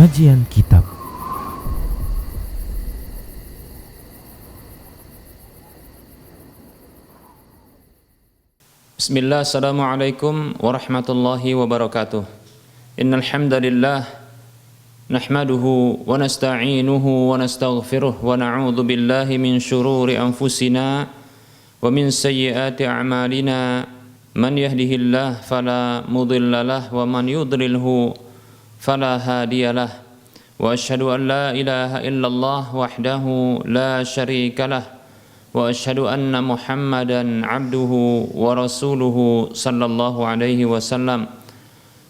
Kajian Kitab. Bismillah, assalamualaikum warahmatullahi wabarakatuh. Innal hamdalillah nahmaduhu wa nasta'inuhu wa nastaghfiruh wa na'udzu billahi min shururi anfusina wa min sayyiati a'malina. Man yahdihillahu fala mudilla lahu wa man yudlilhu fala hadiyalah. Wa asyhadu an la ilaha illallah wahdahu la syarika lah. Wa asyhadu anna Muhammadan abduhu wa rasuluhu sallallahu alaihi wasallam.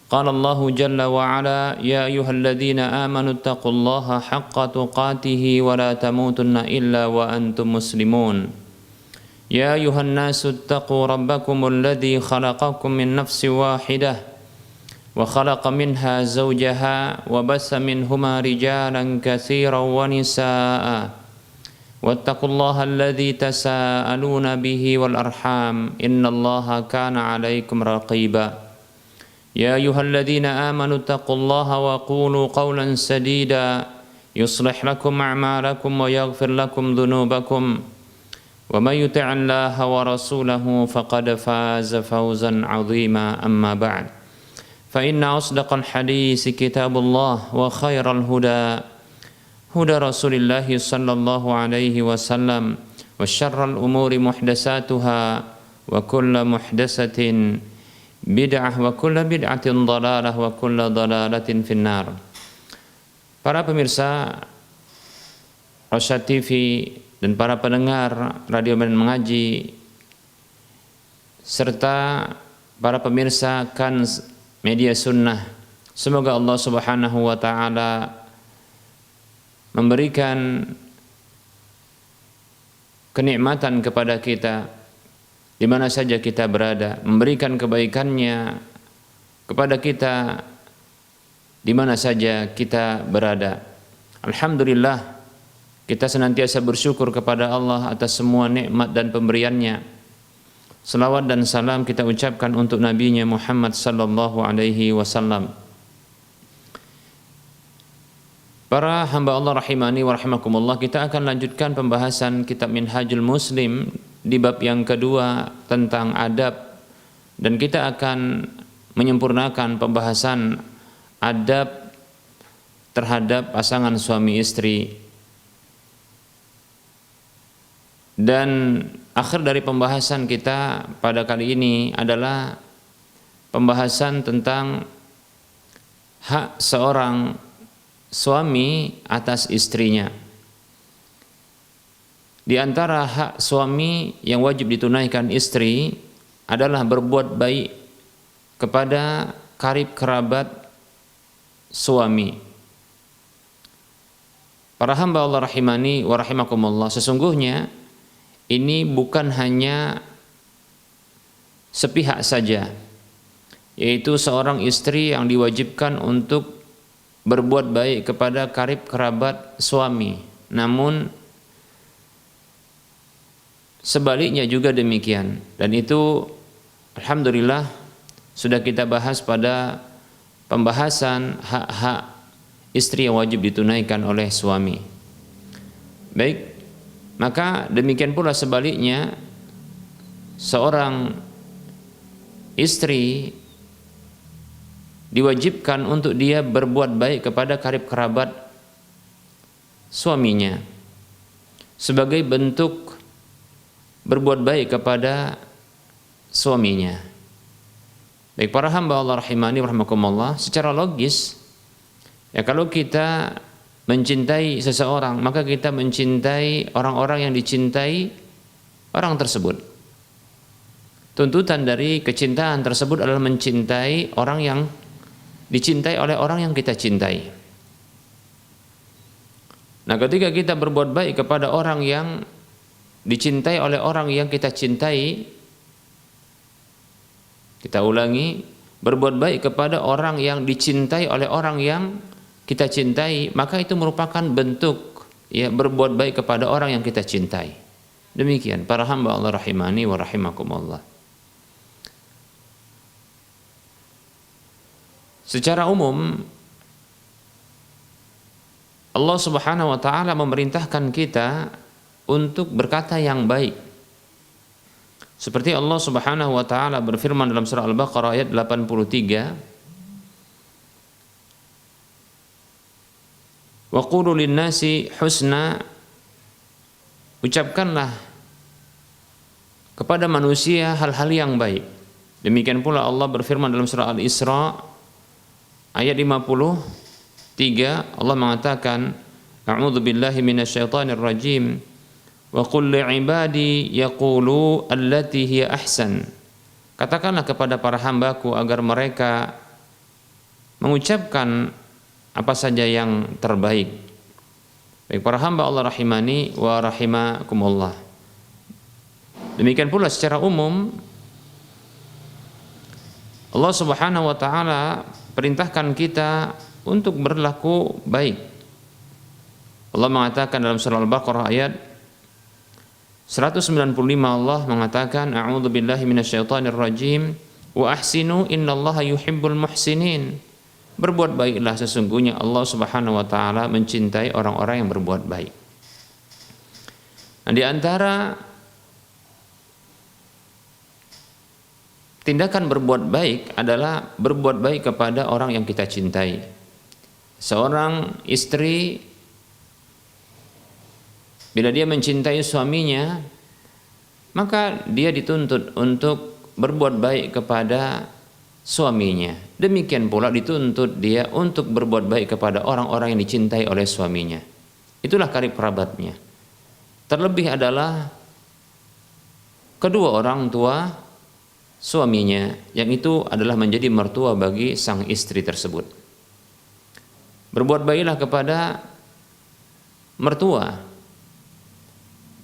Qala Allahu jalla wa ala, ya ayyuhalladzina amanu taqullaha haqqa tuqatih wa la tamutunna illa wa antum muslimun. Ya ayyuhan nasu taqu rabbakumul ladzi khalaqakum min nafsin wahidah wa khalaqa minha zawjaha wa bassa minhuma rijalan katsiran wa nisaa'a. Wattaqullaha alladzi tasaaluna bihi wal arham innallaha kana 'alaikum raqiba. Ya ayyuhalladzina amanu taqullaha wa qulu qawlan sadida yuslih lakum a'malakum wa yaghfir lakum dhunubakum wa may yuti'illaha wa rasulahu faqad faza fawzan 'azima. Amma ba'd, fa inna asdaqal hadits kitabullah wa khairal huda huda Rasulillah sallallahu alaihi wasallam wa syarral umuri muhdatsatuha wa kullu muhdatsatin bid'ah wa kullu bid'atin dhalalah wa kullu dhalalatin finnar. Para pemirsa Rosyad TV dan para pendengar Radio Medan Mengaji serta para pemirsa Kans Media Sunnah, semoga Allah Subhanahu wa taala memberikan kenikmatan kepada kita di mana saja kita berada, memberikan kebaikannya kepada kita di mana saja kita berada. Alhamdulillah, kita senantiasa bersyukur kepada Allah atas semua nikmat dan pemberiannya. Salawat dan salam kita ucapkan untuk Nabi-Nya Muhammad sallallahu alaihi wasallam. Para hamba Allah rahimani wa rahimakumullah, kita akan lanjutkan pembahasan kitab Minhajul Muslim di bab yang kedua tentang adab, dan kita akan menyempurnakan pembahasan adab terhadap pasangan suami istri. Dan akhir dari pembahasan kita pada kali ini adalah pembahasan tentang hak seorang suami atas istrinya. Di antara hak suami yang wajib ditunaikan istri adalah berbuat baik kepada karib kerabat suami. Para hamba Allah rahimani wa rahimakumullah, sesungguhnya ini bukan hanya sepihak saja, yaitu seorang istri yang diwajibkan untuk berbuat baik kepada karib kerabat suami, namun sebaliknya juga demikian. Dan itu alhamdulillah sudah kita bahas pada pembahasan hak-hak istri yang wajib ditunaikan oleh suami. Baik, maka demikian pula sebaliknya, seorang istri diwajibkan untuk dia berbuat baik kepada karib kerabat suaminya sebagai bentuk berbuat baik kepada suaminya. Baik para hamba Allah rahimani rahimakumullah, secara logis ya, kalau kita mencintai seseorang, maka kita mencintai orang-orang yang dicintai orang tersebut. Tuntutan dari kecintaan tersebut adalah mencintai orang yang dicintai oleh orang yang kita cintai. Nah, ketika kita berbuat baik kepada orang yang dicintai oleh orang yang kita cintai, kita ulangi, berbuat baik kepada orang yang dicintai oleh orang yang kita cintai, maka itu merupakan bentuk ya berbuat baik kepada orang yang kita cintai. Demikian para hamba Allah rahimani wa rahimakumullah. Secara umum Allah Subhanahu wa taala memerintahkan kita untuk berkata yang baik. Seperti Allah Subhanahu wa taala berfirman dalam surah Al-Baqarah ayat 83, wa qulu lin-nasi husna, ucapkanlah kepada manusia hal-hal yang baik. Demikian pula Allah berfirman dalam surah Al-Isra ayat 53, Allah mengatakan, a'udzu billahi minasyaitonir rajim, wa qul li'ibadi yaqulu allati hiya ahsan. Katakanlah kepada para hambaku agar mereka mengucapkan apa saja yang terbaik. Baik para hamba Allah rahimani wa rahimakumullah. Demikian pula secara umum Allah Subhanahu wa taala perintahkan kita untuk berlaku baik. Allah mengatakan dalam surah Al-Baqarah ayat 195, Allah mengatakan, a'udzu billahi minasyaitonir rajim, wa ahsinu innallaha yuhibbul muhsinin. Berbuat baiklah, sesungguhnya Allah Subhanahu wa taala mencintai orang-orang yang berbuat baik. Nah, di antara tindakan berbuat baik adalah berbuat baik kepada orang yang kita cintai. Seorang istri bila dia mencintai suaminya, maka dia dituntut untuk berbuat baik kepada suaminya. Demikian pula dituntut dia untuk berbuat baik kepada orang-orang yang dicintai oleh suaminya. Itulah karib kerabatnya. Terlebih adalah kedua orang tua suaminya, yang itu adalah menjadi mertua bagi sang istri tersebut. Berbuat baiklah kepada mertua,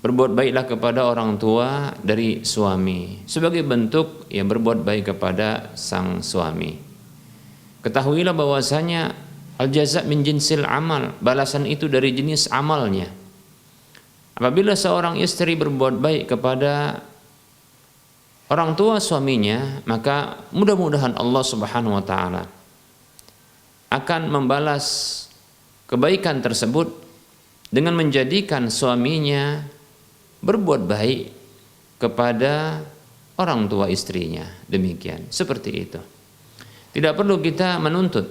berbuat baiklah kepada orang tua dari suami, sebagai bentuk yang berbuat baik kepada sang suami. Ketahuilah bahwasanya al-jaza' min jinsil amal, balasan itu dari jenis amalnya. Apabila seorang istri berbuat baik kepada orang tua suaminya, maka mudah-mudahan Allah Subhanahu wa taala akan membalas kebaikan tersebut dengan menjadikan suaminya berbuat baik kepada orang tua istrinya. Demikian, seperti itu. Tidak perlu kita menuntut,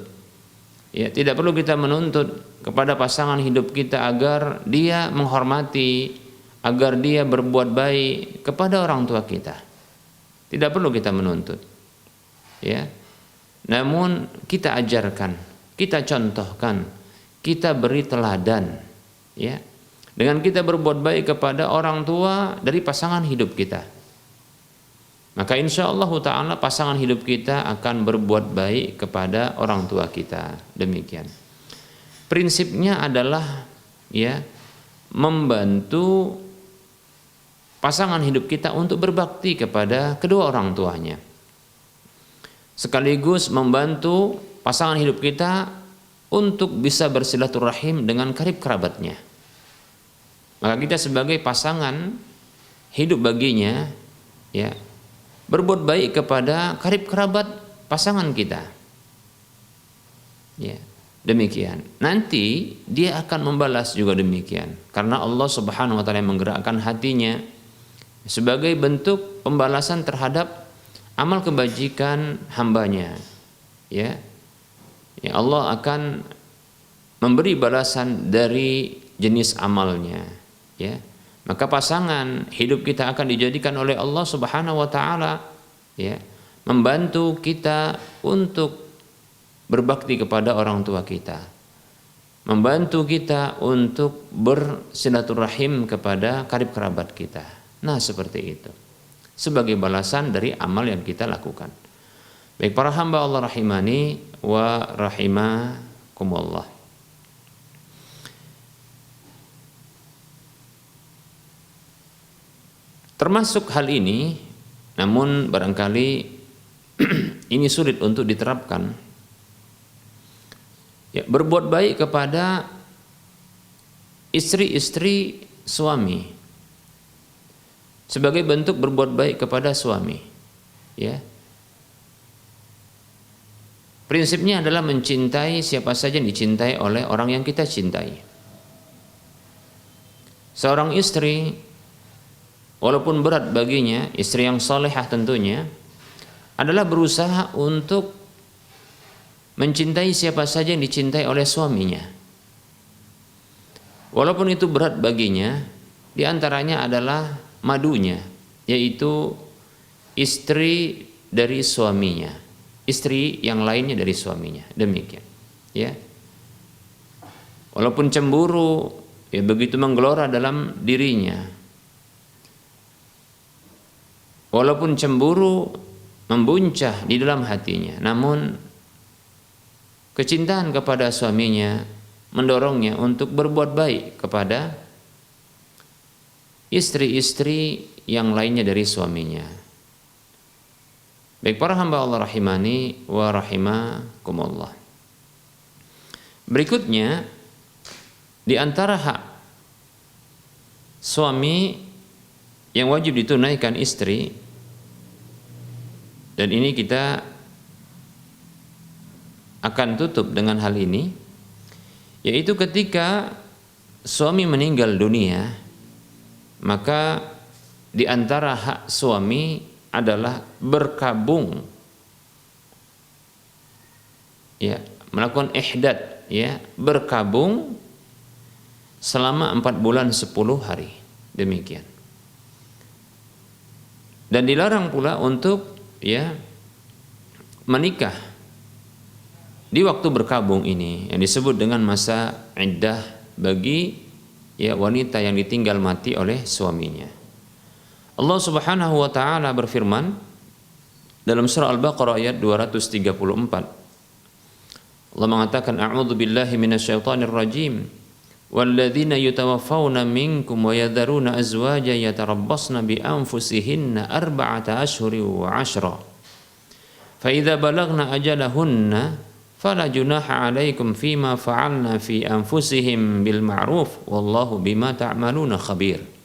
ya, tidak perlu kita menuntut kepada pasangan hidup kita agar dia menghormati, agar dia berbuat baik kepada orang tua kita. Tidak perlu kita menuntut, ya. Namun kita ajarkan, kita contohkan, kita beri teladan, ya. Dengan kita berbuat baik kepada orang tua dari pasangan hidup kita, maka insya Allah ta'ala pasangan hidup kita akan berbuat baik kepada orang tua kita. Demikian. Prinsipnya adalah, ya, membantu pasangan hidup kita untuk berbakti kepada kedua orang tuanya, sekaligus membantu pasangan hidup kita untuk bisa bersilaturahim dengan karib kerabatnya. Maka kita sebagai pasangan hidup baginya, ya, berbuat baik kepada karib kerabat pasangan kita, ya, demikian. Nanti dia akan membalas juga demikian, karena Allah Subhanahu wa taala menggerakkan hatinya sebagai bentuk pembalasan terhadap amal kebajikan hambanya, ya. Ya, Allah akan memberi balasan dari jenis amalnya, ya. Maka pasangan hidup kita akan dijadikan oleh Allah Subhanahu wa taala, ya, membantu kita untuk berbakti kepada orang tua kita, membantu kita untuk bersilaturahim kepada karib kerabat kita. Nah, seperti itu, sebagai balasan dari amal yang kita lakukan. Baik para hamba Allah rahimani wa rahimakumullah. Termasuk hal ini, namun barangkali ini sulit untuk diterapkan, ya, berbuat baik kepada istri-istri suami sebagai bentuk berbuat baik kepada suami, ya. Prinsipnya adalah mencintai siapa saja yang dicintai oleh orang yang kita cintai. Seorang istri, walaupun berat baginya, istri yang salehah tentunya, adalah berusaha untuk mencintai siapa saja yang dicintai oleh suaminya. Walaupun itu berat baginya, diantaranya adalah madunya, yaitu istri dari suaminya. Istri yang lainnya dari suaminya, demikian, ya. Walaupun cemburu, ya begitu menggelora dalam dirinya. Walaupun cemburu membuncah di dalam hatinya, namun kecintaan kepada suaminya mendorongnya untuk berbuat baik kepada istri-istri yang lainnya dari suaminya. Baik para hamba Allah rahimani wa rahimakumullah. Berikutnya, di antara hak suami yang wajib ditunaikan istri, dan ini kita akan tutup dengan hal ini, yaitu ketika suami meninggal dunia, maka di antara hak suami adalah berkabung, ya, melakukan ihdad, ya, berkabung selama 4 bulan 10 hari, demikian. Dan dilarang pula untuk, ya, menikah di waktu berkabung ini yang disebut dengan masa iddah bagi, ya, wanita yang ditinggal mati oleh suaminya. Allah Subhanahu wa taala berfirman dalam surah Al-Baqarah ayat 234. Allah mengatakan, a'udzu billahi minasyaitonir rajim. Walladzina yatawaffawna minkum wa yadharuna azwajan yatarabbasna bi anfusihinna arba'ata ashhurin wa 'ashra. Fa idza balagna ajalahunna fala junaha 'alaikum fima fa'alna fi anfusihim bil ma'ruf wallahu bima ta'maluna khabir.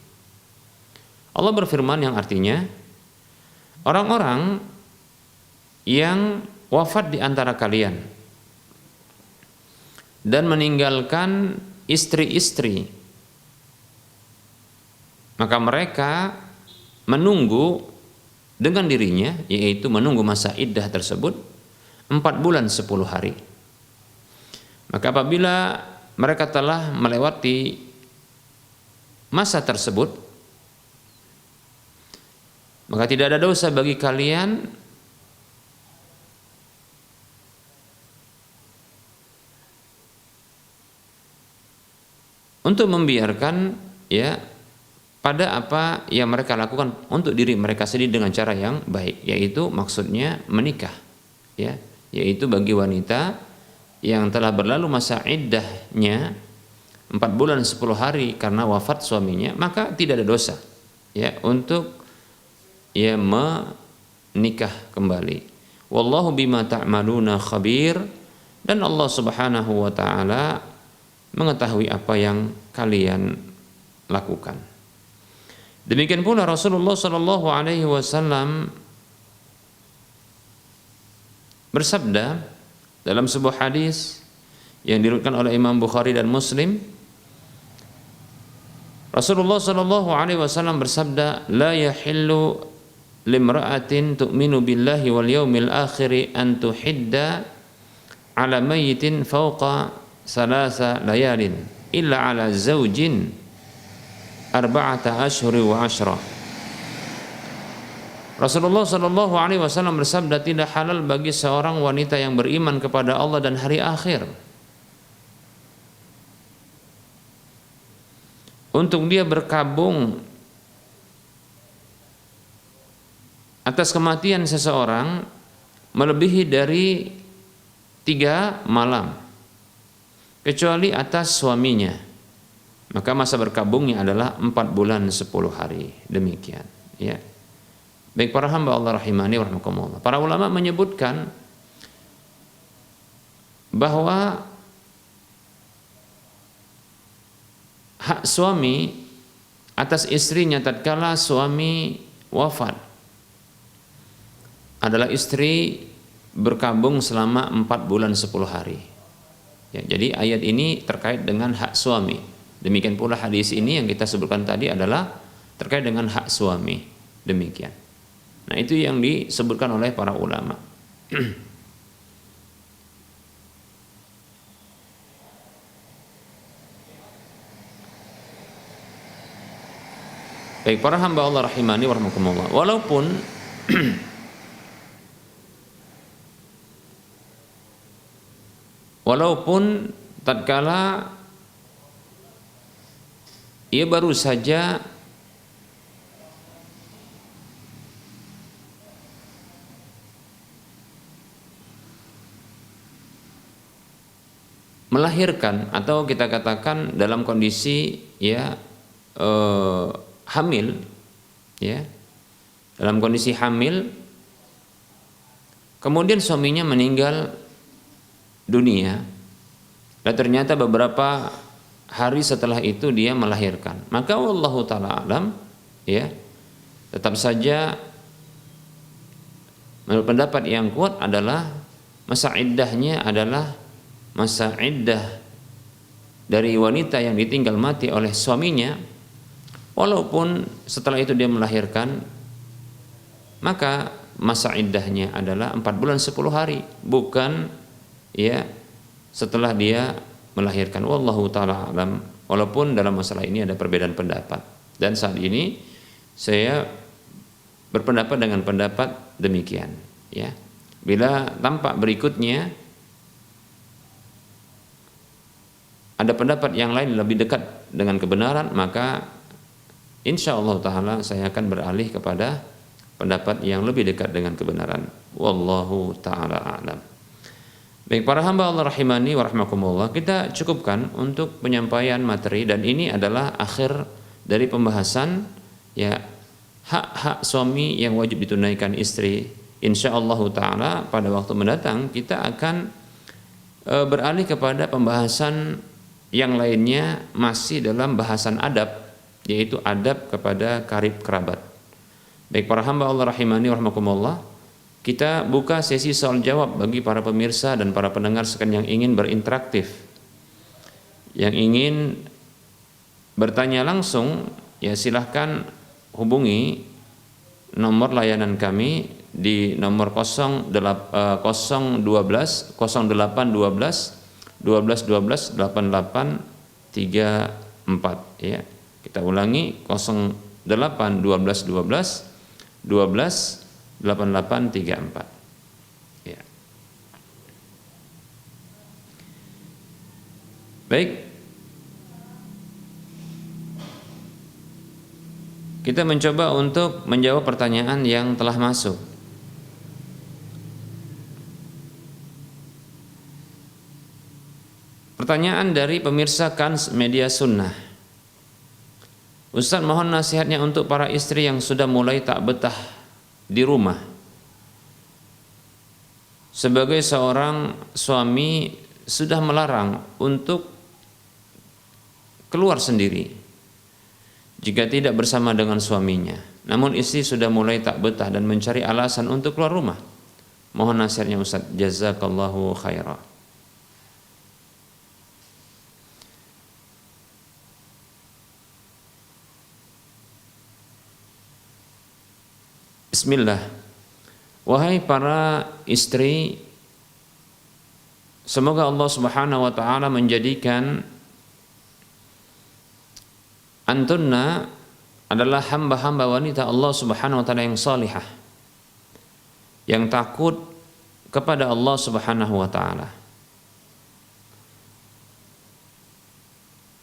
Allah berfirman yang artinya, orang-orang yang wafat di antara kalian dan meninggalkan istri-istri, maka mereka menunggu dengan dirinya, yaitu menunggu masa iddah tersebut 4 bulan 10 hari. Maka apabila mereka telah melewati masa tersebut, maka tidak ada dosa bagi kalian untuk membiarkan, ya, pada apa yang mereka lakukan untuk diri mereka sendiri dengan cara yang baik, yaitu maksudnya menikah, ya, yaitu bagi wanita yang telah berlalu masa iddahnya 4 bulan 10 hari karena wafat suaminya, maka tidak ada dosa, ya, untuk, ya, menikah kembali. Wallahu bima ta'maluna khabir, dan Allah Subhanahu wa taala mengetahui apa yang kalian lakukan. Demikian pula Rasulullah sallallahu alaihi wasallam bersabda dalam sebuah hadis yang diriwayatkan oleh Imam Bukhari dan Muslim. Rasulullah sallallahu alaihi wasallam bersabda, la yahillu limra'atin tu'minu billahi wal yawmil akhiri an tuhidda ala mayyitin fawqa salasa layalin illa ala zawjin arba'ata ashhuri wa 'ashra. Rasulullah sallallahu alaihi wasallam bersabda, tidak halal bagi seorang wanita yang beriman kepada Allah dan hari akhir untuk dia berkabung atas kematian seseorang melebihi dari 3 malam kecuali atas suaminya, maka masa berkabungnya adalah 4 bulan 10 hari, demikian, ya. Baik para hamba Allah rahimani wa rahimakumullah, para ulama menyebutkan bahwa hak suami atas istrinya tatkala suami wafat adalah istri berkabung selama 4 bulan 10 hari. Ya, jadi ayat ini terkait dengan hak suami. Demikian pula hadis ini yang kita sebutkan tadi adalah terkait dengan hak suami. Demikian. Nah, itu yang disebutkan oleh para ulama. Baik, para hamba Allah rahimani wa rahmakumullah. Walaupun tatkala ia baru saja melahirkan atau kita katakan dalam kondisi ya hamil, ya, dalam kondisi hamil, kemudian suaminya meninggal dunia, dan ternyata beberapa hari setelah itu dia melahirkan, maka wallahu taala alam, ya, tetap saja menurut pendapat yang kuat adalah masa iddahnya adalah masa iddah dari wanita yang ditinggal mati oleh suaminya, walaupun setelah itu dia melahirkan, maka masa iddahnya adalah 4 bulan 10 hari, bukan ya setelah dia melahirkan. Wallahu taala alam. Walaupun dalam masalah ini ada perbedaan pendapat, dan saat ini saya berpendapat dengan pendapat demikian, ya. Bila tampak berikutnya ada pendapat yang lain lebih dekat dengan kebenaran, maka insyaallah taala saya akan beralih kepada pendapat yang lebih dekat dengan kebenaran. Wallahu taala a'lam. Baik, para hamba Allah rahimani wa rahmakumullah, kita cukupkan untuk penyampaian materi, dan ini adalah akhir dari pembahasan ya hak-hak suami yang wajib ditunaikan istri. Insyaallah taala pada waktu mendatang kita akan beralih kepada pembahasan yang lainnya, masih dalam bahasan adab, yaitu adab kepada karib kerabat. Baik, para hamba Allah rahimani wa rahmakumullah, kita buka sesi soal jawab bagi para pemirsa dan para pendengar sekalian yang ingin berinteraktif, yang ingin bertanya langsung, ya silahkan hubungi nomor layanan kami di nomor 0812 12 8834, ya. Kita ulangi 0812 12 8834, ya. Baik, kita mencoba untuk menjawab pertanyaan yang telah masuk. Pertanyaan dari pemirsa Kans Media Sunnah. Ustaz, mohon nasihatnya untuk para istri yang sudah mulai tak betah di rumah. Sebagai seorang suami sudah melarang untuk keluar sendiri jika tidak bersama dengan suaminya. Namun istri sudah mulai tak betah dan mencari alasan untuk keluar rumah. Mohon nasihatnya Ustaz. Jazakallahu khairah. Bismillah. Wahai para istri, semoga Allah Subhanahu wa taala menjadikan antunna adalah hamba-hamba wanita Allah Subhanahu wa taala yang salihah, yang takut kepada Allah Subhanahu wa taala,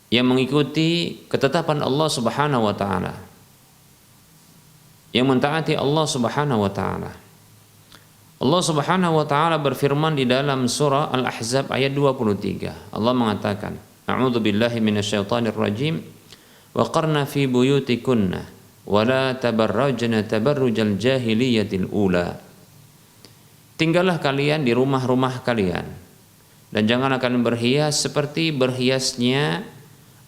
yang mengikuti ketetapan Allah Subhanahu wa taala, yang mentaati Allah Subhanahu wa taala. Allah Subhanahu wa taala berfirman di dalam surah Al-Ahzab ayat 23. Allah mengatakan, A'udzu billahi minasyaitonir rajim. Wa qarna fi buyutikunna wa la tabarrajna tabarrujal jahiliyatil ula. Tinggallah kalian di rumah-rumah kalian dan jangan akan berhias seperti berhiasnya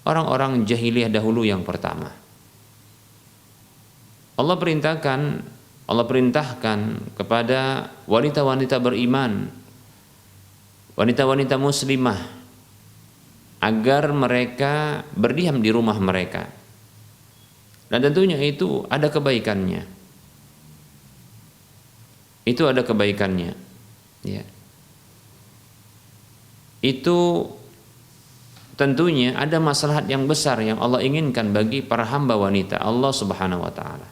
orang-orang jahiliyah dahulu yang pertama. Allah perintahkan Allah perintahkan kepada wanita-wanita beriman, wanita-wanita muslimah, agar mereka berdiam di rumah mereka. Dan tentunya itu ada kebaikannya. Itu ada kebaikannya. Ya. Itu tentunya ada maslahat yang besar yang Allah inginkan bagi para hamba wanita Allah Subhanahu wa taala.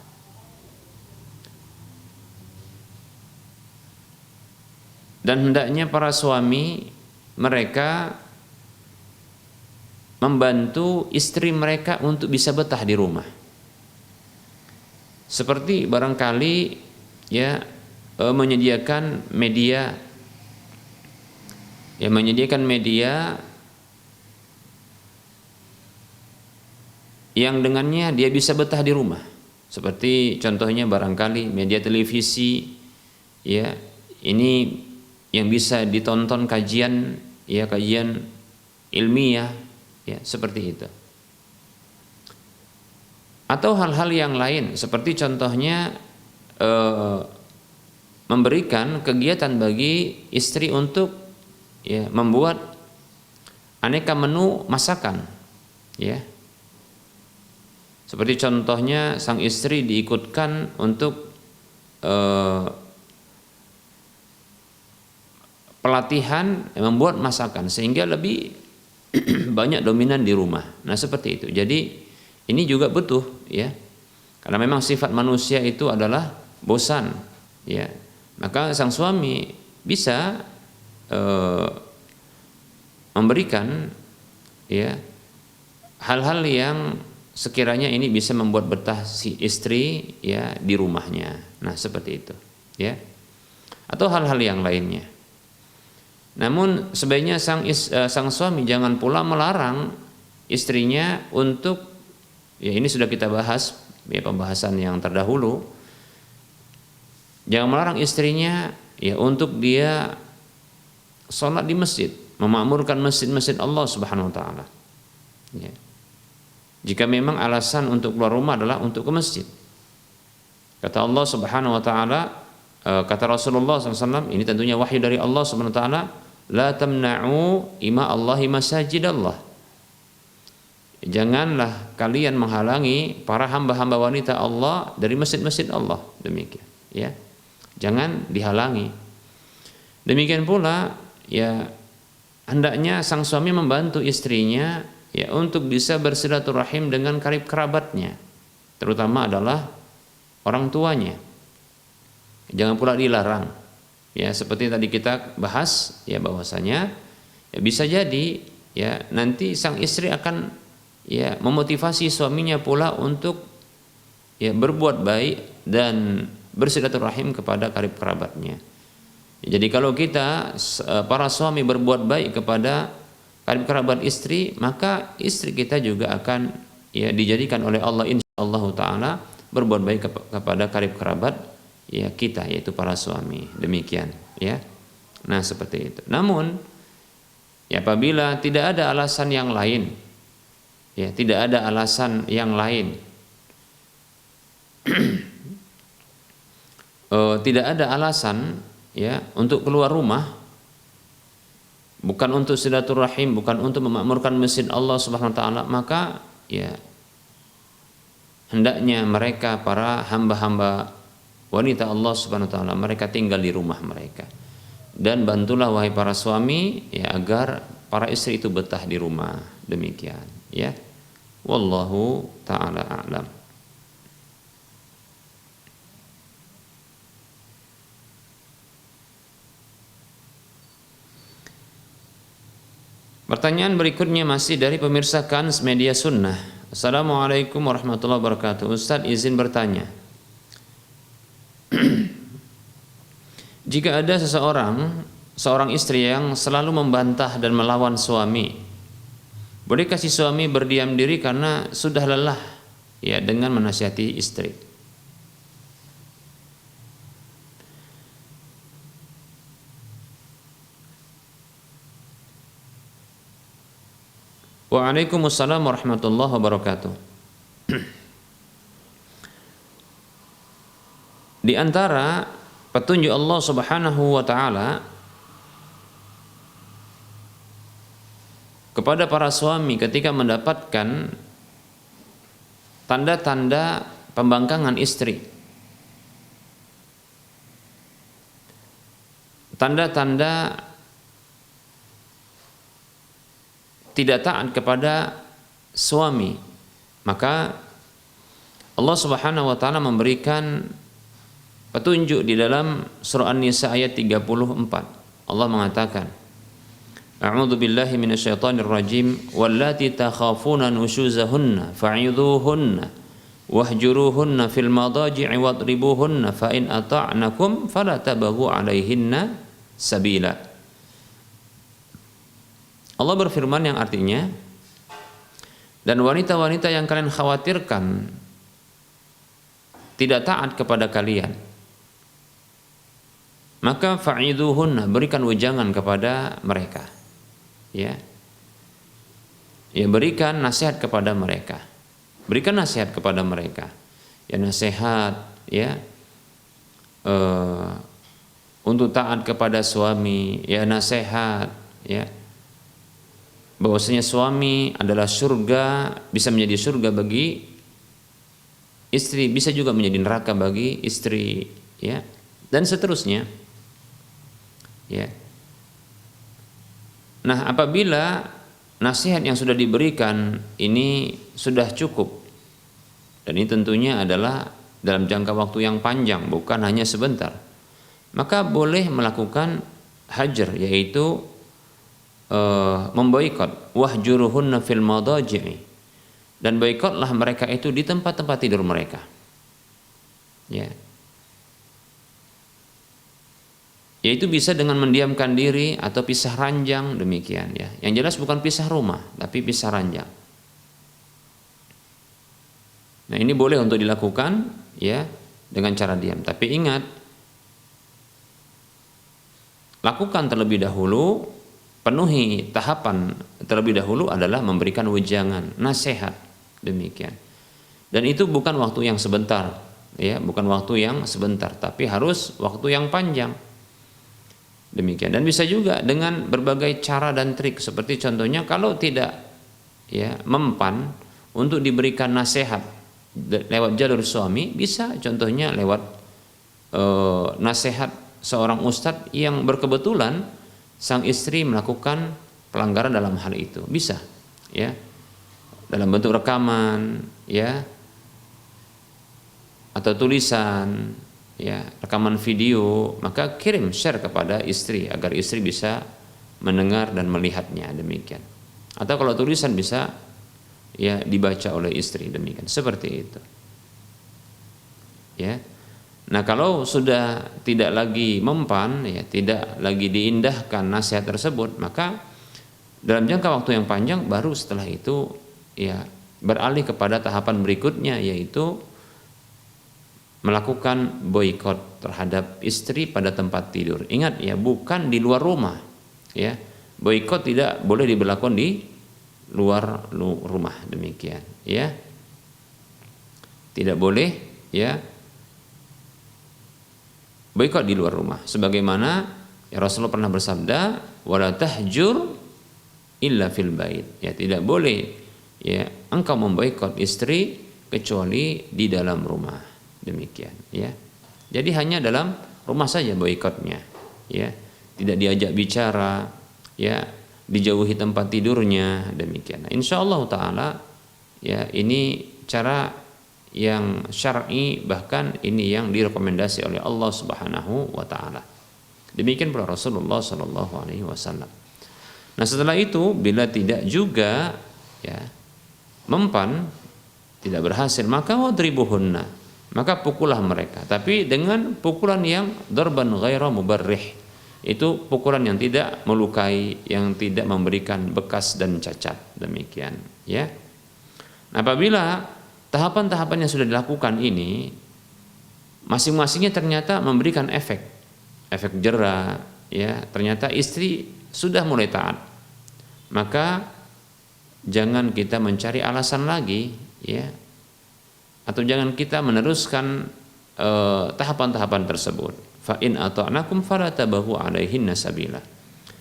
Dan hendaknya para suami mereka membantu istri mereka untuk bisa betah di rumah. Seperti barangkali ya menyediakan media yang dengannya dia bisa betah di rumah. Seperti contohnya barangkali media televisi ya, ini yang bisa ditonton kajian ilmiah ya, seperti itu. Atau hal-hal yang lain seperti contohnya memberikan kegiatan bagi istri untuk ya membuat aneka menu masakan ya. Seperti contohnya sang istri diikutkan untuk pelatihan membuat masakan sehingga lebih banyak dominan di rumah. Nah, seperti itu. Jadi ini juga butuh ya. Karena memang sifat manusia itu adalah bosan ya. Maka sang suami bisa memberikan ya hal-hal yang sekiranya ini bisa membuat betah si istri ya di rumahnya. Nah, seperti itu ya. Atau hal-hal yang lainnya. Namun sebaiknya sang suami jangan pula melarang istrinya untuk ya, ini sudah kita bahas ya pembahasan yang terdahulu. Jangan melarang istrinya ya untuk dia sholat di masjid, memakmurkan masjid-masjid Allah Subhanahu wa taala. Ya. Jika memang alasan untuk keluar rumah adalah untuk ke masjid. Kata Allah Subhanahu wa taala, kata Rasulullah SAW, ini tentunya wahyu dari Allah Subhanahu wa taala, la tamna'u ima Allahi masajidallah. Janganlah kalian menghalangi para hamba-hamba wanita Allah dari masjid-masjid Allah. Demikian ya. Jangan dihalangi. Demikian pula ya hendaknya sang suami membantu istrinya ya untuk bisa bersilaturahim dengan karib kerabatnya, terutama adalah orang tuanya. Jangan pula dilarang. Ya, seperti tadi kita bahas ya bahwasanya ya bisa jadi ya nanti sang istri akan ya memotivasi suaminya pula untuk ya berbuat baik dan bersilaturahim kepada karib kerabatnya. Ya, jadi kalau kita para suami berbuat baik kepada karib kerabat istri, maka istri kita juga akan ya dijadikan oleh Allah insyaallah taala berbuat baik kepada karib kerabat ya kita, yaitu para suami. Demikian ya. Nah, seperti itu. Namun ya apabila tidak ada alasan yang lain ya, tidak ada alasan yang lain tidak ada alasan ya untuk keluar rumah, bukan untuk silaturahim, bukan untuk memakmurkan masjid Allah Subhanahu wa taala, maka ya hendaknya mereka para hamba-hamba wanita Allah Subhanahu wa taala mereka tinggal di rumah mereka. Dan bantulah wahai para suami ya agar para istri itu betah di rumah. Demikian ya. Wallahu taala a'lam. Pertanyaan berikutnya masih dari pemirsa Kans Media Sunnah. Assalamualaikum warahmatullahi wabarakatuh. Ustadz izin bertanya. Jika ada seorang istri yang selalu membantah dan melawan suami, bolehkah si suami berdiam diri karena sudah lelah ya dengan menasihati istri? Waalaikumsalam warahmatullahi wabarakatuh. Di antara petunjuk Allah Subhanahu wa taala kepada para suami ketika mendapatkan tanda-tanda pembangkangan istri, tanda-tanda tidak taat kepada suami, maka Allah Subhanahu wa taala memberikan petunjuk di dalam surah An-Nisa ayat 34. Allah mengatakan, A'udzu billahi minasyaitonir rajim, wallati takhafuna nusyuzahunna fa'idhuhunna wahjuruhunna fil madaji'i wadribuhunna fa in ata'nakum fala tabaghu 'alaihinna sabila. Allah berfirman yang artinya, dan wanita-wanita yang kalian khawatirkan tidak taat kepada kalian, maka fa'idhuhunna, berikan wejangan kepada mereka, ya berikan nasihat kepada mereka, berikan nasihat kepada mereka, ya nasihat, ya untuk taat kepada suami, ya nasihat, ya bahwasanya suami adalah surga, bisa menjadi surga bagi istri, bisa juga menjadi neraka bagi istri, ya dan seterusnya, ya. Nah, apabila nasihat yang sudah diberikan ini sudah cukup, dan ini tentunya adalah dalam jangka waktu yang panjang, bukan hanya sebentar, maka boleh melakukan hajar, yaitu memboikot, wahjuruhunna fil madaji'i, dan boikotlah mereka itu di tempat-tempat tidur mereka, ya. Yaitu bisa dengan mendiamkan diri atau pisah ranjang, demikian, ya. Yang jelas bukan pisah rumah, tapi pisah ranjang. Nah, ini boleh untuk dilakukan, ya, dengan cara diam. Tapi ingat, lakukan terlebih dahulu, penuhi tahapan terlebih dahulu adalah memberikan wejangan, nasihat, demikian. Dan itu bukan waktu yang sebentar, ya, bukan waktu yang sebentar, tapi harus waktu yang panjang. Demikian. Dan bisa juga dengan berbagai cara dan trik, seperti contohnya kalau tidak, ya, mempan untuk diberikan nasihat lewat jalur suami, bisa contohnya lewat nasihat seorang ustadz yang berkebetulan sang istri melakukan pelanggaran dalam hal itu, bisa, ya, dalam bentuk rekaman, ya, atau tulisan, ya, rekaman video, maka kirim, share kepada istri agar istri bisa mendengar dan melihatnya, demikian. Atau kalau tulisan bisa, ya, dibaca oleh istri, demikian, seperti itu, ya. Nah, kalau sudah tidak lagi mempan, ya, tidak lagi diindahkan nasihat tersebut, maka dalam jangka waktu yang panjang baru setelah itu, ya, beralih kepada tahapan berikutnya, yaitu melakukan boikot terhadap istri pada tempat tidur. Ingat, ya, bukan di luar rumah, ya. Boikot tidak boleh diberlakukan di luar rumah, demikian, ya. Tidak boleh, ya, boikot di luar rumah. Sebagaimana, ya, Rasulullah pernah bersabda, wala tahjur illa fil bait. Ya, tidak boleh, ya, engkau memboikot istri kecuali di dalam rumah. Demikian, ya. Jadi hanya dalam rumah saja boikotnya, ya. Tidak diajak bicara, ya, dijauhi tempat tidurnya, demikian. Nah, insyaallah taala, ya, ini cara yang syar'i, bahkan ini yang direkomendasi oleh Allah Subhanahu wa taala. Demikian pula Rasulullah sallallahu alaihi wasallam. Nah, setelah itu bila tidak juga, ya, mempan, tidak berhasil, maka wadribuhunna, maka pukullah mereka, tapi dengan pukulan yang darban ghaira mubarrih. Itu pukulan yang tidak melukai, yang tidak memberikan bekas dan cacat, demikian, ya. Nah, apabila tahapan-tahapan yang sudah dilakukan ini masing-masingnya ternyata memberikan efek jera, ya, ternyata istri sudah mulai taat, maka jangan kita mencari alasan lagi, ya, atau jangan kita meneruskan tahapan-tahapan tersebut. Fa in ata'nakum fala tabahu 'alaihinna sabila.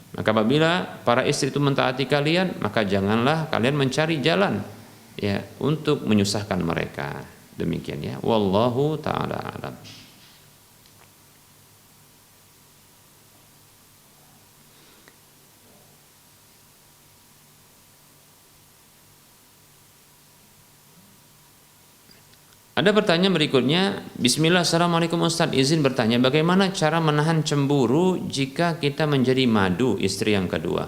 Maka apabila para istri itu mentaati kalian, maka janganlah kalian mencari jalan ya untuk menyusahkan mereka. Demikian ya. Wallahu taala alam. Ada pertanyaan berikutnya. Bismillah, assalamualaikum Ustaz, izin bertanya, bagaimana cara menahan cemburu jika kita menjadi madu istri yang kedua?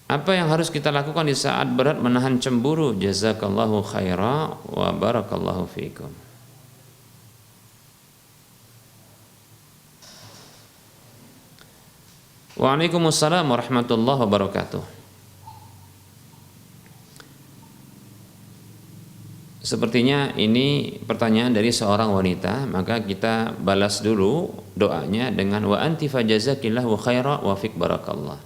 Apa yang harus kita lakukan di saat berat menahan cemburu? Jazakallahu khaira wa barakallahu fiikum. Waalaikumsalam warahmatullahi wabarakatuh. Sepertinya ini pertanyaan dari seorang wanita, maka kita balas dulu doanya dengan wa anti fajazakillahu khaira wa fik barakallah.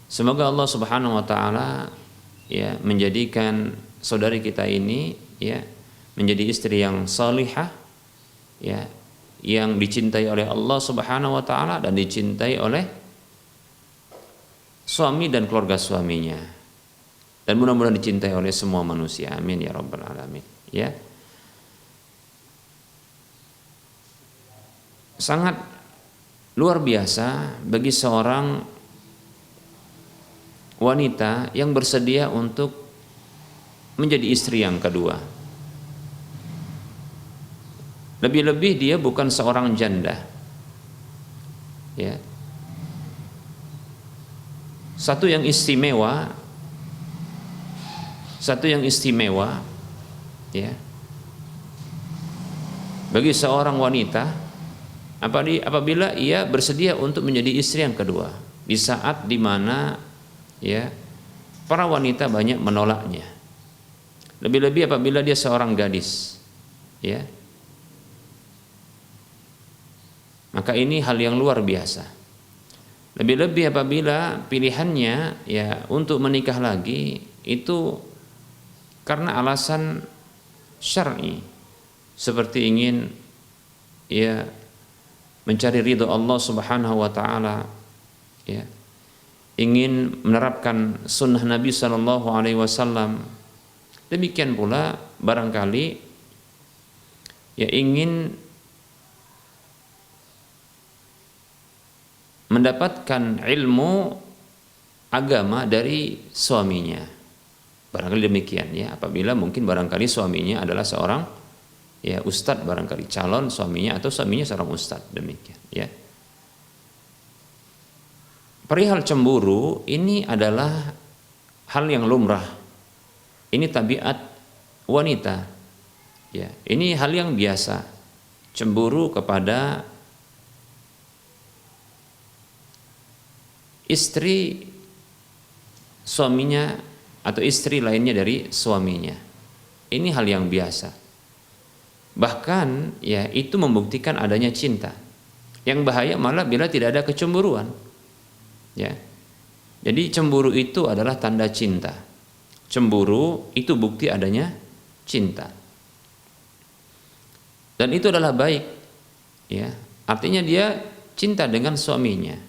Semoga Allah Subhanahu wa taala ya menjadikan saudari kita ini ya menjadi istri yang salihah ya, yang dicintai oleh Allah Subhanahu wa taala dan dicintai oleh suami dan keluarga suaminya. Dan mudah-mudahan dicintai oleh semua manusia. Amin ya rabbal alamin. Ya. Sangat luar biasa bagi seorang wanita yang bersedia untuk menjadi istri yang kedua. Lebih-lebih dia bukan seorang janda. Ya. Satu yang istimewa ya bagi seorang wanita apabila ia bersedia untuk menjadi istri yang kedua di saat dimana ya para wanita banyak menolaknya, lebih-lebih apabila dia seorang gadis ya, maka ini hal yang luar biasa. Lebih-lebih apabila pilihannya ya untuk menikah lagi itu karena alasan syar'i, seperti ingin ya mencari ridho Allah Subhanahu wa taala, ya ingin menerapkan sunnah Nabi sallallahu alaihi wasallam. Demikian pula barangkali ya ingin mendapatkan ilmu agama dari suaminya. Barangkali demikian ya, apabila mungkin barangkali suaminya adalah seorang ya ustadz, barangkali calon suaminya atau suaminya seorang ustadz, demikian ya. Perihal cemburu ini adalah hal yang lumrah. Ini tabiat wanita. Ya, ini hal yang biasa. Cemburu kepada istri suaminya atau istri lainnya dari suaminya. Ini hal yang biasa. Bahkan ya itu membuktikan adanya cinta. Yang bahaya malah bila tidak ada kecemburuan. Ya. Jadi cemburu itu adalah tanda cinta. Cemburu itu bukti adanya cinta. Dan itu adalah baik. Ya. Artinya dia cinta dengan suaminya.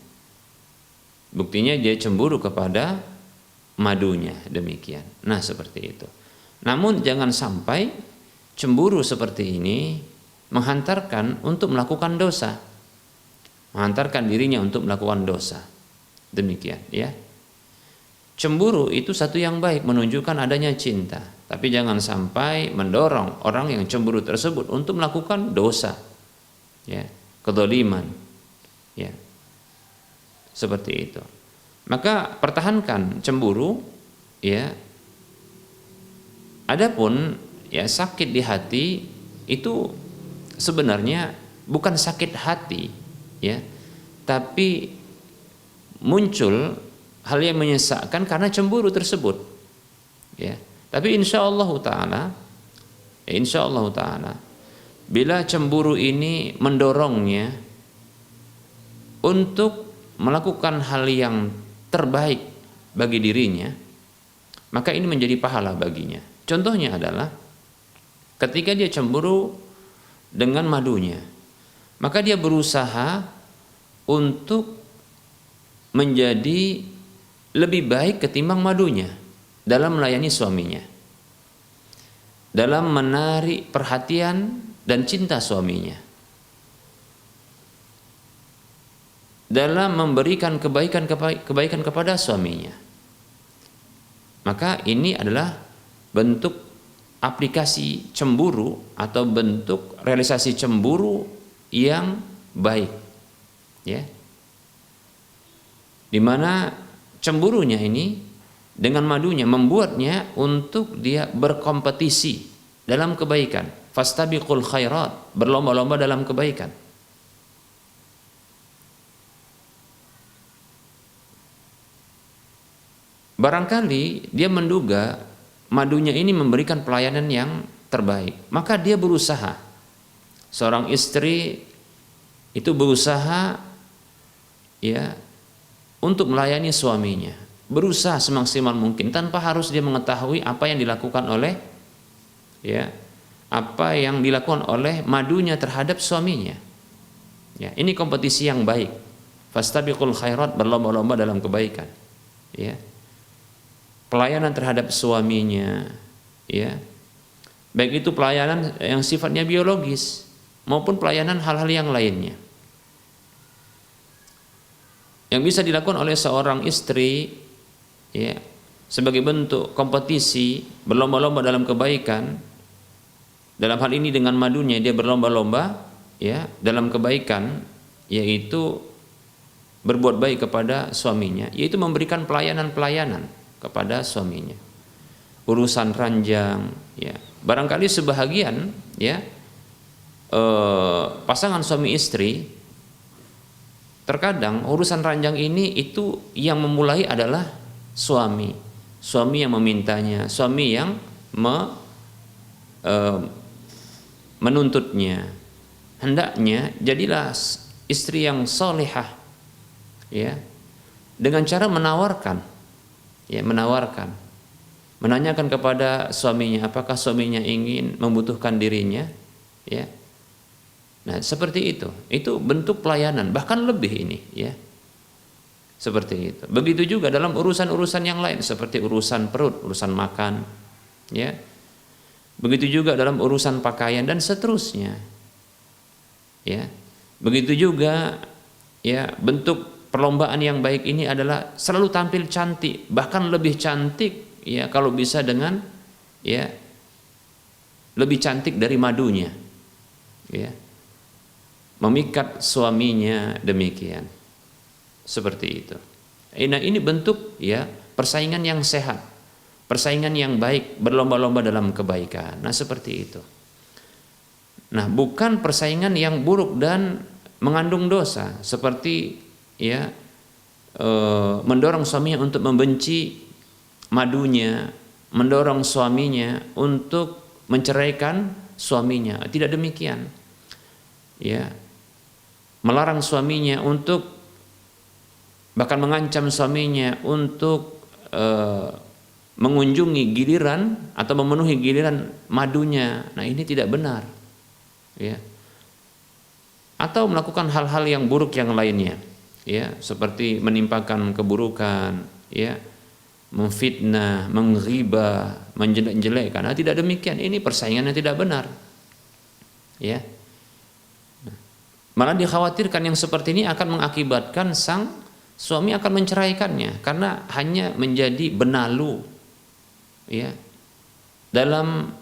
Buktinya dia cemburu kepada madunya, demikian. Nah, seperti itu. Namun jangan sampai cemburu seperti ini menghantarkan untuk melakukan dosa. Menghantarkan dirinya untuk melakukan dosa. Demikian, ya. Cemburu itu satu yang baik, menunjukkan adanya cinta. Tapi jangan sampai mendorong orang yang cemburu tersebut untuk melakukan dosa. Ya, kedzaliman. Ya. Seperti itu. Maka pertahankan cemburu, ya. Adapun ya sakit di hati itu sebenarnya bukan sakit hati, ya, tapi muncul hal yang menyesakkan karena cemburu tersebut, ya. Tapi insya Allah Taala, bila cemburu ini mendorongnya untuk melakukan hal yang terbaik bagi dirinya, maka ini menjadi pahala baginya. Contohnya adalah ketika dia cemburu dengan madunya, maka dia berusaha untuk menjadi lebih baik ketimbang madunya dalam melayani suaminya, dalam menarik perhatian dan cinta suaminya, dalam memberikan kebaikan kepada suaminya. Maka ini adalah bentuk aplikasi cemburu atau bentuk realisasi cemburu yang baik, ya. Dimana cemburunya ini dengan madunya membuatnya untuk dia berkompetisi dalam kebaikan. Fastabiqul khairat, berlomba-lomba dalam kebaikan. Barangkali dia menduga madunya ini memberikan pelayanan yang terbaik, maka dia berusaha. Seorang istri itu berusaha, ya, untuk melayani suaminya, berusaha semaksimal mungkin tanpa harus dia mengetahui apa yang dilakukan oleh, ya, apa yang dilakukan oleh madunya terhadap suaminya. Ya, ini kompetisi yang baik. Fastabiqul khairat, berlomba-lomba dalam kebaikan. Ya. Pelayanan terhadap suaminya, ya, baik itu pelayanan yang sifatnya biologis maupun pelayanan hal-hal yang lainnya yang bisa dilakukan oleh seorang istri, ya, sebagai bentuk kompetisi berlomba-lomba dalam kebaikan. Dalam hal ini dengan madunya dia berlomba-lomba, ya, dalam kebaikan, yaitu berbuat baik kepada suaminya, yaitu memberikan pelayanan kepada suaminya, urusan ranjang, ya. Barangkali sebahagian, ya, pasangan suami istri terkadang urusan ranjang ini itu yang memulai adalah suami yang memintanya, suami yang menuntutnya. Hendaknya jadilah istri yang solehah, ya, dengan cara menawarkan, ya, menanyakan kepada suaminya apakah suaminya ingin membutuhkan dirinya, ya. Nah, seperti itu bentuk pelayanan, bahkan lebih ini, ya, seperti itu. Begitu juga dalam urusan-urusan yang lain seperti urusan perut, urusan makan, ya, begitu juga dalam urusan pakaian dan seterusnya, ya. Begitu juga, ya, bentuk perlombaan yang baik ini adalah selalu tampil cantik, bahkan lebih cantik, ya, kalau bisa dengan, ya, lebih cantik dari madunya, ya, memikat suaminya demikian, seperti itu. Nah, ini bentuk, ya, persaingan yang sehat, persaingan yang baik, berlomba-lomba dalam kebaikan. Nah, seperti itu. Nah, bukan persaingan yang buruk dan mengandung dosa seperti, ya, mendorong suaminya untuk membenci madunya, mendorong suaminya untuk menceraikan suaminya. Tidak demikian, ya, melarang suaminya untuk, bahkan mengancam suaminya untuk mengunjungi giliran atau memenuhi giliran madunya. Nah, ini tidak benar, ya. Atau melakukan hal-hal yang buruk yang lainnya, ya, seperti menimpakan keburukan, ya, memfitnah, menghibah, menjelek-jelekan. Nah, tidak demikian. Ini persaingan yang tidak benar, ya. Malah dikhawatirkan yang seperti ini akan mengakibatkan sang suami akan menceraikannya karena hanya menjadi benalu, ya, dalam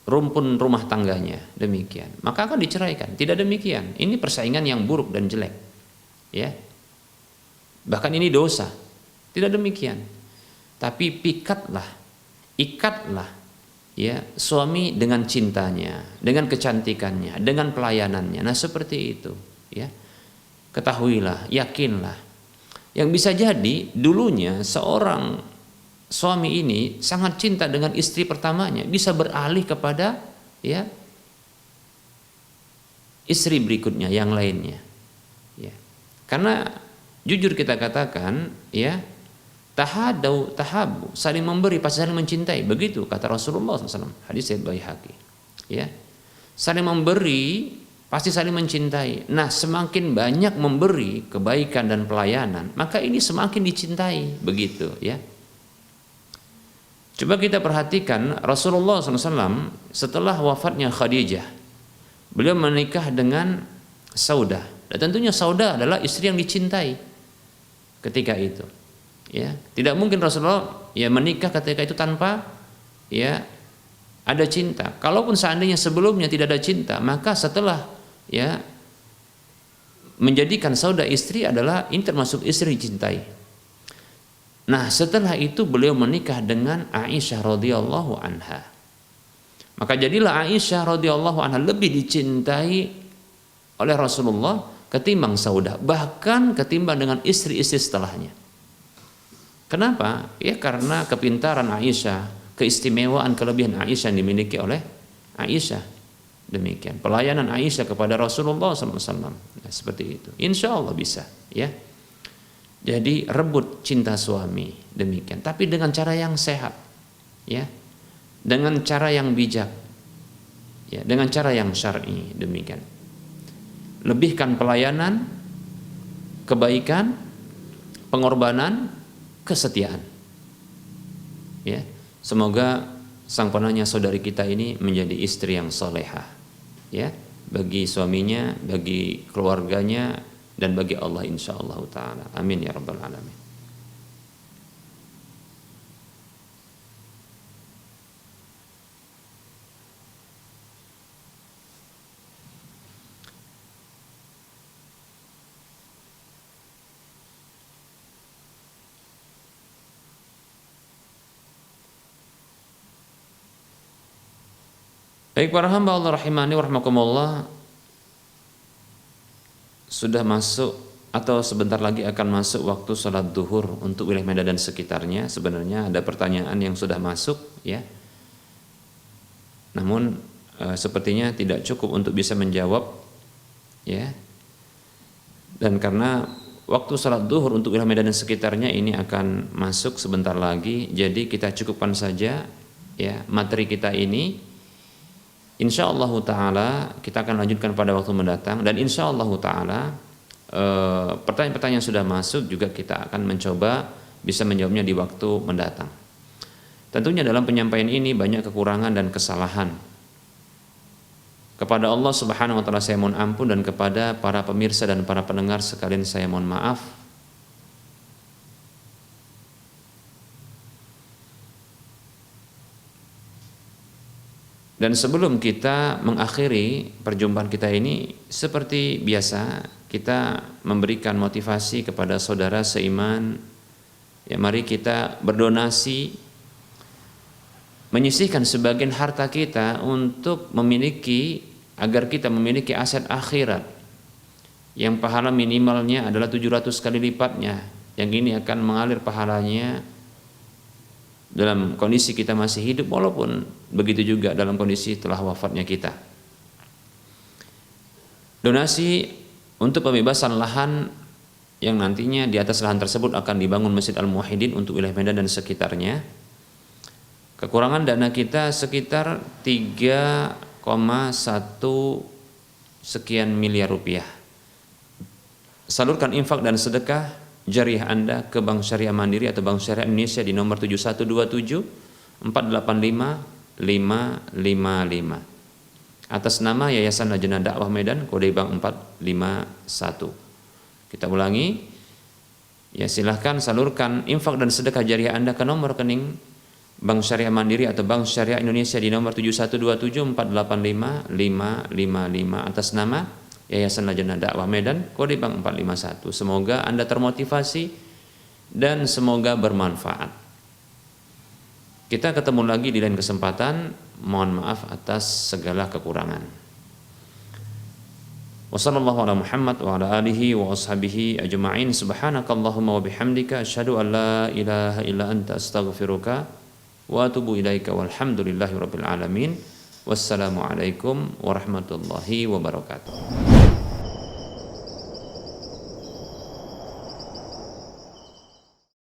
rumpun rumah tangganya, demikian. Maka akan diceraikan. Tidak demikian. Ini persaingan yang buruk dan jelek, ya. Bahkan ini dosa. Tidak demikian. Tapi ikatlah, ya, suami dengan cintanya, dengan kecantikannya, dengan pelayanannya. Nah, seperti itu, ya. Ketahuilah, yakinlah. Yang bisa jadi dulunya seorang suami ini sangat cinta dengan istri pertamanya, bisa beralih kepada, ya, istri berikutnya yang lainnya, ya. Karena jujur kita katakan, ya, tahabu, saling memberi pasti saling mencintai, begitu kata Rasulullah SAW, hadis Sahih Baihaqi, ya. Saling memberi pasti saling mencintai. Nah, semakin banyak memberi kebaikan dan pelayanan, maka ini semakin dicintai, begitu ya. Coba kita perhatikan Rasulullah SAW setelah wafatnya Khadijah, beliau menikah dengan Saudah. Dan tentunya Saudah adalah istri yang dicintai ketika itu. Ya, tidak mungkin Rasulullah ya menikah ketika itu tanpa ya ada cinta. Kalaupun seandainya sebelumnya tidak ada cinta, maka setelah ya menjadikan Saudah istri adalah ini termasuk istri dicintai. Nah, setelah itu beliau menikah dengan Aisyah radhiyallahu anha. Maka jadilah Aisyah radhiyallahu anha lebih dicintai oleh Rasulullah ketimbang Saudah, bahkan ketimbang dengan istri-istri setelahnya. Kenapa? Ya karena kepintaran Aisyah, keistimewaan kelebihan Aisyah yang dimiliki oleh Aisyah. Demikian pelayanan Aisyah kepada Rasulullah SAW. Nah, seperti itu. Insya Allah bisa, ya. Jadi rebut cinta suami, demikian. Tapi dengan cara yang sehat, ya, dengan cara yang bijak, ya, dengan cara yang syar'i, demikian. Lebihkan pelayanan, kebaikan, pengorbanan, kesetiaan. Ya. Semoga sang penanya saudari kita ini menjadi istri yang solehah, ya, bagi suaminya, bagi keluarganya, dan bagi Allah insyaallah taala. Amin ya rabbal alamin. Baik para hamba Allah rahimani wa rahmakumullah, sudah masuk atau sebentar lagi akan masuk waktu sholat duhur untuk wilayah Medan dan sekitarnya. Sebenarnya ada pertanyaan yang sudah masuk, ya. Namun sepertinya tidak cukup untuk bisa menjawab, ya. Dan karena waktu sholat duhur untuk wilayah Medan dan sekitarnya ini akan masuk sebentar lagi, jadi kita cukupkan saja, ya, materi kita ini. Insyaallah taala kita akan lanjutkan pada waktu mendatang, dan insyaallah taala pertanyaan-pertanyaan yang sudah masuk juga kita akan mencoba bisa menjawabnya di waktu mendatang. Tentunya dalam penyampaian ini banyak kekurangan dan kesalahan. Kepada Allah Subhanahu wa taala saya mohon ampun, dan kepada para pemirsa dan para pendengar sekalian saya mohon maaf. Dan sebelum kita mengakhiri perjumpaan kita ini, seperti biasa kita memberikan motivasi kepada saudara seiman. Ya, mari kita berdonasi, menyisihkan sebagian harta kita untuk agar kita memiliki aset akhirat yang pahala minimalnya adalah 700 kali lipatnya. Yang ini akan mengalir pahalanya dalam kondisi kita masih hidup, walaupun begitu juga dalam kondisi telah wafatnya kita. Donasi untuk pembebasan lahan yang nantinya di atas lahan tersebut akan dibangun Masjid Al-Muwahhidin untuk wilayah Medan dan sekitarnya. Kekurangan dana kita sekitar 3,1 sekian miliar rupiah. Salurkan infak dan sedekah jariah Anda ke Bank Syariah Mandiri atau Bank Syariah Indonesia di nomor 7127 485 555 atas nama Yayasan Lajnah Dakwah Medan, kode bank 451. Kita ulangi, ya, silahkan salurkan infak dan sedekah jariah Anda ke nomor rekening Bank Syariah Mandiri atau Bank Syariah Indonesia di nomor 7127 485 555 atas nama Yayasan Lajnah Dakwah Medan, kode bank 451. Semoga Anda termotivasi dan semoga bermanfaat. Kita ketemu lagi di lain kesempatan. Mohon maaf atas segala kekurangan. Wassallallahu ala Muhammad wa ala alihi wa ashabihi ajma'in. Subhanakallahumma wa bihamdika asyhadu an la ilaha illa anta astaghfiruka wa atubu ilaika, walhamdulillahi rabbil alamin. Wassalamualaikum warahmatullahi wabarakatuh.